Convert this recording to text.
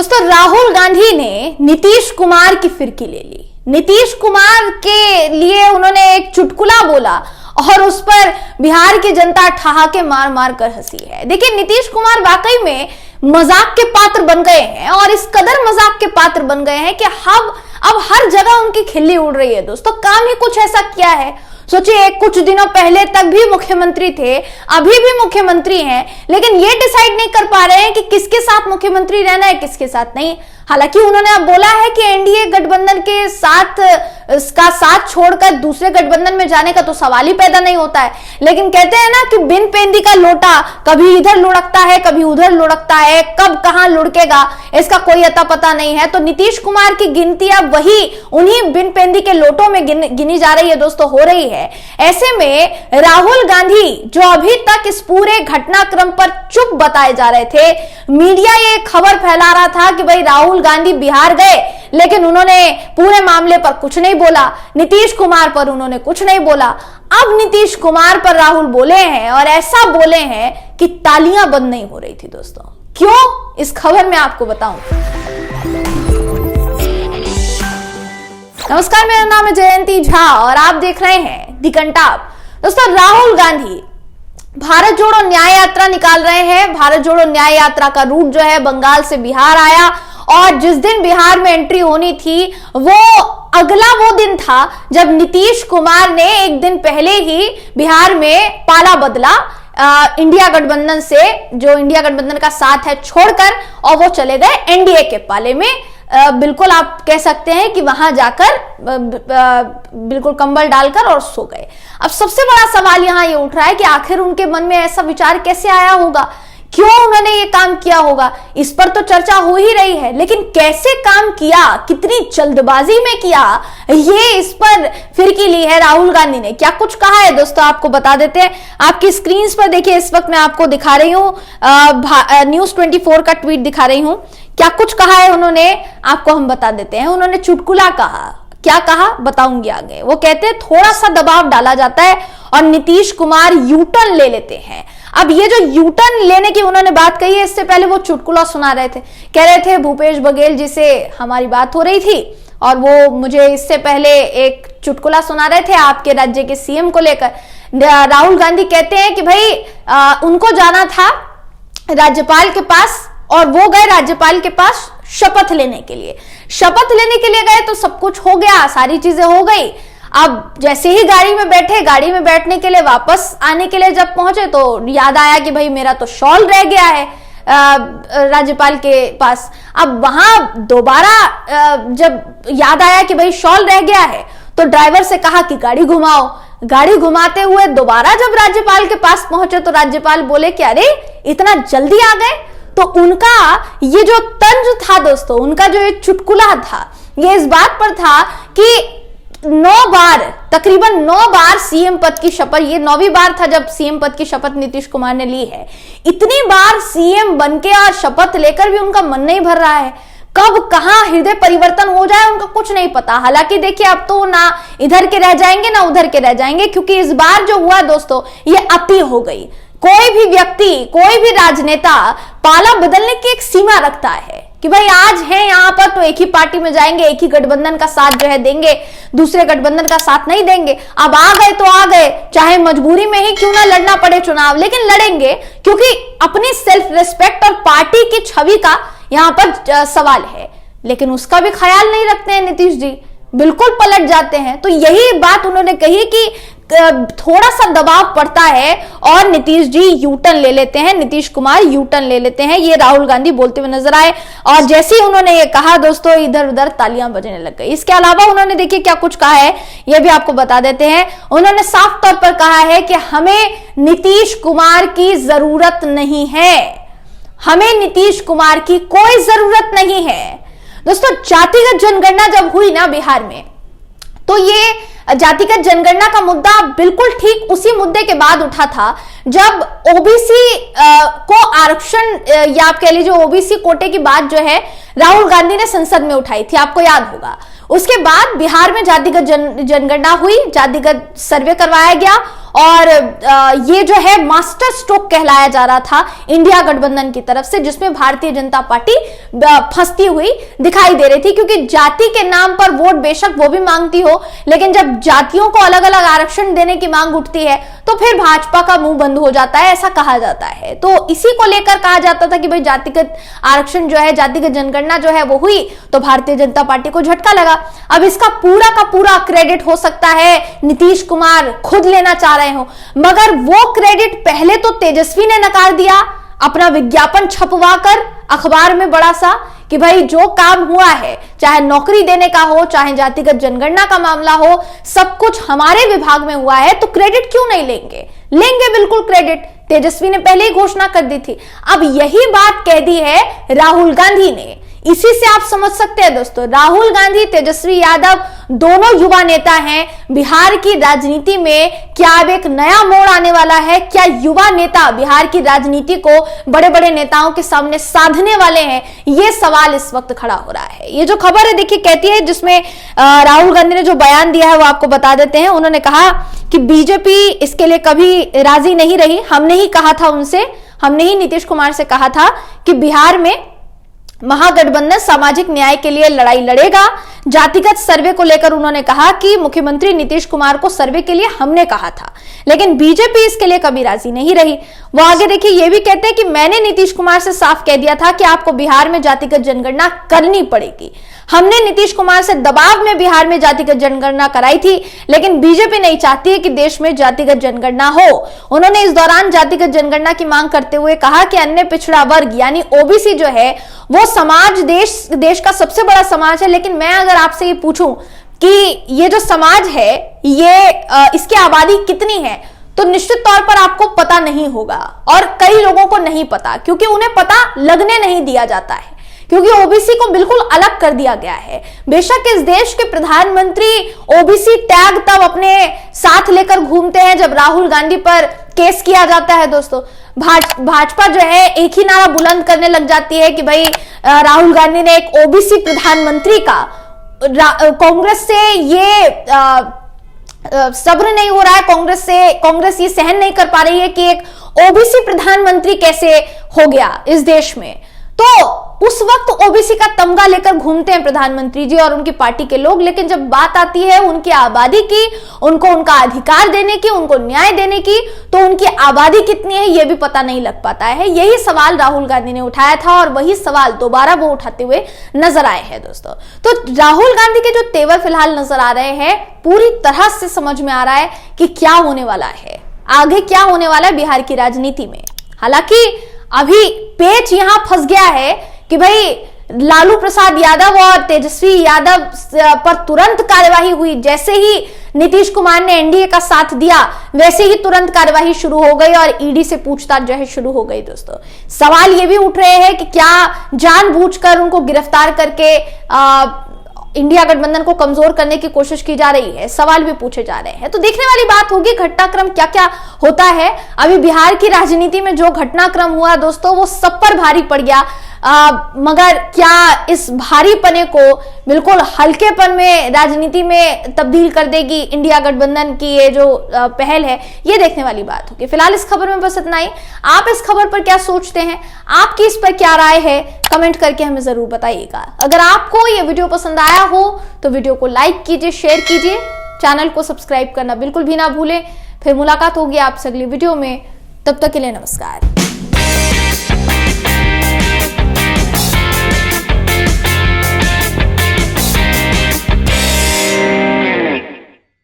दोस्तों, राहुल गांधी ने नीतीश कुमार की फिरकी ले ली। नीतीश कुमार के लिए उन्होंने एक चुटकुला बोला और उस पर बिहार की जनता ठहाके मार मार कर हंसी है। देखिए, नीतीश कुमार वाकई में मजाक के पात्र बन गए हैं और इस कदर मजाक के पात्र बन गए हैं कि अब हर जगह उनकी खिल्ली उड़ रही है। दोस्तों, काम ही कुछ ऐसा किया है। सोचिए, कुछ दिनों पहले तक भी मुख्यमंत्री थे, अभी भी मुख्यमंत्री हैं, लेकिन ये डिसाइड नहीं कर पा रहे हैं कि किसके साथ मुख्यमंत्री रहना है, किसके साथ नहीं। हालांकि उन्होंने अब बोला है कि एनडीए गठबंधन के साथ इसका साथ छोड़कर दूसरे गठबंधन में जाने का तो सवाल ही पैदा नहीं होता है। लेकिन कहते हैं ना कि बिन पेंदी का लोटा कभी इधर लुढ़कता है, कभी उधर लुढ़कता है, कब कहां लुढ़केगा इसका कोई अता पता नहीं है। तो नीतीश कुमार की गिनती अब वही उन्हीं बिन पेंदी के लोटों में गिनी जा रही है। दोस्तों, हो रही है। ऐसे में राहुल गांधी, जो अभी तक इस पूरे घटनाक्रम पर चुप बताए जा रहे थे, मीडिया ये खबर फैला रहा था कि भाई राहुल गांधी बिहार गए, लेकिन उन्होंने पूरे मामले पर कुछ नहीं बोला, नीतीश कुमार पर उन्होंने कुछ नहीं बोला। अब नीतीश कुमार पर राहुल बोले हैं और ऐसा बोले हैं कि तालियां बंद नहीं हो रही थी। दोस्तों, क्यों, इस खबर में आपको बताऊं। नमस्कार, मेरा नाम है जयंती झा और आप देख रहे हैं दी कंटाप। दोस्तों, राहुल गांधी भारत जोड़ो न्याय यात्रा निकाल रहे हैं। भारत जोड़ो न्याय यात्रा का रूट जो है बंगाल से बिहार आया और जिस दिन बिहार में एंट्री होनी थी वो अगला वो दिन था जब नीतीश कुमार ने एक दिन पहले ही बिहार में पाला बदला इंडिया गठबंधन से, जो इंडिया गठबंधन का साथ है, छोड़कर, और वो चले गए एनडीए के पाले में। बिल्कुल आप कह सकते हैं कि वहां जाकर बिल्कुल कंबल डालकर और सो गए। अब सबसे बड़ा सवाल यहां ये उठ रहा है कि आखिर उनके मन में ऐसा विचार कैसे आया होगा, क्यों उन्होंने ये काम किया होगा। इस पर तो चर्चा हो ही रही है, लेकिन कैसे काम किया, कितनी जल्दबाजी में किया, ये इस पर फिरकी ली है राहुल गांधी ने। क्या कुछ कहा है दोस्तों, आपको बता देते हैं। आपकी स्क्रीन पर देखिए, इस वक्त मैं आपको दिखा रही हूं, न्यूज 24 का ट्वीट दिखा रही हूं। क्या कुछ कहा है उन्होंने, आपको हम बता देते हैं। उन्होंने चुटकुला कहा, क्या कहा बताऊंगी आगे। वो कहते हैं थोड़ा सा दबाव डाला जाता है और नीतीश कुमार यूटर्न ले लेते हैं। अब ये जो यूटर्न लेने की उन्होंने बात कही है, इससे पहले वो चुटकुला सुना रहे थे। कह रहे थे भूपेश बघेल जी से हमारी बात हो रही थी और वो मुझे इससे पहले एक चुटकुला सुना रहे थे आपके राज्य के सीएम को लेकर। राहुल गांधी कहते हैं कि भाई उनको जाना था राज्यपाल के पास और वो गए राज्यपाल के पास शपथ लेने के लिए। शपथ लेने के लिए गए तो सब कुछ हो गया, सारी चीजें हो गई। अब जैसे ही गाड़ी में बैठे, गाड़ी में बैठने के लिए वापस आने के लिए जब पहुंचे तो याद आया कि भाई मेरा तो शॉल रह गया है राज्यपाल के पास। अब वहां दोबारा जब याद आया कि भाई शॉल रह गया है तो ड्राइवर से कहा कि गाड़ी घुमाओ। गाड़ी घुमाते हुए दोबारा जब राज्यपाल के पास पहुंचे तो राज्यपाल बोले कि अरे इतना जल्दी आ गए। तो उनका ये जो तंज था दोस्तों, उनका जो एक चुटकुला था, ये इस बात पर था कि 9 बार, तकरीबन 9 बार सीएम पद की शपथ, ये 9वीं बार था जब सीएम पद की शपथ नीतीश कुमार ने ली है। इतनी बार सीएम बनके और शपथ लेकर भी उनका मन नहीं भर रहा है। कब कहां हृदय परिवर्तन हो जाए उनका कुछ नहीं पता। हालांकि देखिए, अब तो ना इधर के रह जाएंगे ना उधर के रह जाएंगे, क्योंकि इस बार जो हुआ दोस्तों, ये अति हो गई। कोई भी व्यक्ति, कोई भी राजनेता पाला बदलने की एक सीमा रखता है कि भाई आज है यहाँ पर तो एक ही पार्टी में जाएंगे, एक ही गठबंधन का साथ जो है देंगे, दूसरे गठबंधन का साथ नहीं देंगे। अब आ गए तो आ गए, चाहे मजबूरी में ही क्यों ना लड़ना पड़े चुनाव, लेकिन लड़ेंगे, क्योंकि अपनी सेल्फ रिस्पेक्ट और पार्टी की छवि का यहाँ पर सवाल है। लेकिन उसका भी ख्याल नहीं रखते हैं नीतीश जी, बिल्कुल पलट जाते हैं। तो यही बात उन्होंने कही कि थोड़ा सा दबाव पड़ता है और नीतीश जी यूटर्न ले लेते हैं, नीतीश कुमार यूटर्न ले लेते हैं। ये राहुल गांधी बोलते हुए नजर आए और जैसे ही उन्होंने ये कहा दोस्तों, इधर उधर तालियां बजने लग गई। इसके अलावा उन्होंने देखिए क्या कुछ कहा है, ये भी आपको बता देते हैं। उन्होंने साफ तौर पर कहा है कि हमें नीतीश कुमार की जरूरत नहीं है, हमें नीतीश कुमार की कोई जरूरत नहीं है। दोस्तों, जातिगत जनगणना जब हुई ना बिहार में, तो ये जातिगत जनगणना का मुद्दा बिल्कुल ठीक उसी मुद्दे के बाद उठा था जब ओबीसी को आरक्षण, या आप कह लीजिए ओबीसी कोटे की बात जो है राहुल गांधी ने संसद में उठाई थी, आपको याद होगा। उसके बाद बिहार में जातिगत जनगणना हुई, जातिगत सर्वे करवाया गया और ये जो है मास्टर स्ट्रोक कहलाया जा रहा था इंडिया गठबंधन की तरफ से, जिसमें भारतीय जनता पार्टी फंसती हुई दिखाई दे रही थी। क्योंकि जाति के नाम पर वोट बेशक वो भी मांगती हो, लेकिन जब जातियों को अलग अलग आरक्षण देने की मांग उठती है तो फिर भाजपा का मुंह बंद हो जाता है, ऐसा कहा जाता है। तो इसी को लेकर कहा जाता था कि भाई जातिगत आरक्षण जो है, जातिगत जनगणना जो है वो हुई तो भारतीय जनता पार्टी को झटका लगा। अब इसका पूरा का पूरा क्रेडिट हो सकता है नीतीश कुमार खुद लेना चाह रहे हो, मगर वो क्रेडिट पहले तो तेजस्वी ने नकार दिया, अपना विज्ञापन छपवाकर अखबार में बड़ा सा कि भाई जो काम हुआ है, चाहे नौकरी देने का हो, चाहे जातिगत जनगणना का मामला हो, सब कुछ हमारे विभाग में हुआ है, तो क्रेडिट क्यों नहीं लेंगे? लेंगे बिल्कुल क्रेडिट, तेजस्वी ने पहले ही घोषणा कर दी थी। अब यही बात कह दी है राहुल गांधी ने। इसी से आप समझ सकते हैं दोस्तों, राहुल गांधी, तेजस्वी यादव दोनों युवा नेता हैं। बिहार की राजनीति में क्या अब एक नया मोड़ आने वाला है? क्या युवा नेता बिहार की राजनीति को बड़े बड़े नेताओं के सामने साधने वाले हैं? ये सवाल इस वक्त खड़ा हो रहा है। ये जो खबर है देखिए कहती है, जिसमें राहुल गांधी ने जो बयान दिया है वो आपको बता देते हैं। उन्होंने कहा कि बीजेपी इसके लिए कभी राजी नहीं रही। हमने ही कहा था उनसे, हमने ही नीतीश कुमार से कहा था कि बिहार में महागठबंधन सामाजिक न्याय के लिए लड़ाई लड़ेगा। जातिगत सर्वे को लेकर उन्होंने कहा कि मुख्यमंत्री नीतीश कुमार को सर्वे के लिए हमने कहा था, लेकिन बीजेपी इसके लिए कभी राजी नहीं रही। वो आगे देखिए ये भी कहते हैं कि मैंने नीतीश कुमार से साफ कह दिया था कि आपको बिहार में जातिगत जनगणना करनी पड़ेगी। हमने नीतीश कुमार से दबाव में बिहार में जातिगत जनगणना कराई थी, लेकिन बीजेपी नहीं चाहती है कि देश में जातिगत जनगणना हो। उन्होंने इस दौरान जातिगत जनगणना की मांग करते हुए कहा कि अन्य पिछड़ा वर्ग यानी ओबीसी जो है वो समाज देश का सबसे बड़ा समाज है, लेकिन मैं अगर आपसे ये पूछूं कि ये जो समाज है ये इसकी आबादी कितनी है, तो निश्चित तौर पर आपको पता नहीं होगा, और कई लोगों को नहीं पता, क्योंकि उन्हें पता लगने नहीं दिया जाता है, क्योंकि ओबीसी को बिल्कुल अलग कर दिया गया है। बेशक इस देश के प्रधानमंत्री ओबीसी टैग तब अपने साथ लेकर घूमते हैं जब राहुल गांधी पर केस किया जाता है। दोस्तों भाजपा जो है एक ही नारा बुलंद करने लग जाती है कि भाई राहुल गांधी ने एक ओबीसी प्रधानमंत्री का, कांग्रेस से ये सब्र नहीं हो रहा है, कांग्रेस ये सहन नहीं कर पा रही है कि एक ओबीसी प्रधानमंत्री कैसे हो गया इस देश में। तो उस वक्त ओबीसी का तमगा लेकर घूमते हैं प्रधानमंत्री जी और उनकी पार्टी के लोग, लेकिन जब बात आती है उनकी आबादी की, उनको उनका अधिकार देने की, उनको न्याय देने की, तो उनकी आबादी कितनी है ये भी पता नहीं लग पाता है। यही सवाल राहुल गांधी ने उठाया था और वही सवाल दोबारा वो उठाते हुए नजर आए हैं दोस्तों। तो राहुल गांधी के जो तेवर फिलहाल नजर आ रहे हैं, पूरी तरह से समझ में आ रहा है कि क्या होने वाला है, आगे क्या होने वाला है बिहार की राजनीति में। हालांकि अभी पेच यहां फंस गया है कि भाई लालू प्रसाद यादव और तेजस्वी यादव पर तुरंत कार्यवाही हुई। जैसे ही नीतीश कुमार ने एनडीए का साथ दिया वैसे ही तुरंत कार्यवाही शुरू हो गई और ईडी से पूछताछ जो है शुरू हो गई। दोस्तों सवाल ये भी उठ रहे हैं कि क्या जानबूझकर उनको गिरफ्तार करके इंडिया गठबंधन को कमजोर करने की कोशिश की जा रही है, सवाल भी पूछे जा रहे हैं। तो देखने वाली बात होगी घटनाक्रम क्या क्या होता है। अभी बिहार की राजनीति में जो घटनाक्रम हुआ दोस्तों वो सब पर भारी पड़ गया, मगर क्या इस भारीपने को बिल्कुल हल्केपन में राजनीति में तब्दील कर देगी इंडिया गठबंधन की ये जो पहल है, ये देखने वाली बात होगी। फिलहाल इस खबर में बस इतना ही। आप इस खबर पर क्या सोचते हैं, आपकी इस पर क्या राय है, कमेंट करके हमें जरूर बताइएगा। अगर आपको ये वीडियो पसंद आया हो तो वीडियो को लाइक कीजिए, शेयर कीजिए, चैनल को सब्सक्राइब करना बिल्कुल भी ना भूलें। फिर मुलाकात होगी आपसे अगली वीडियो में, तब तक के लिए नमस्कार।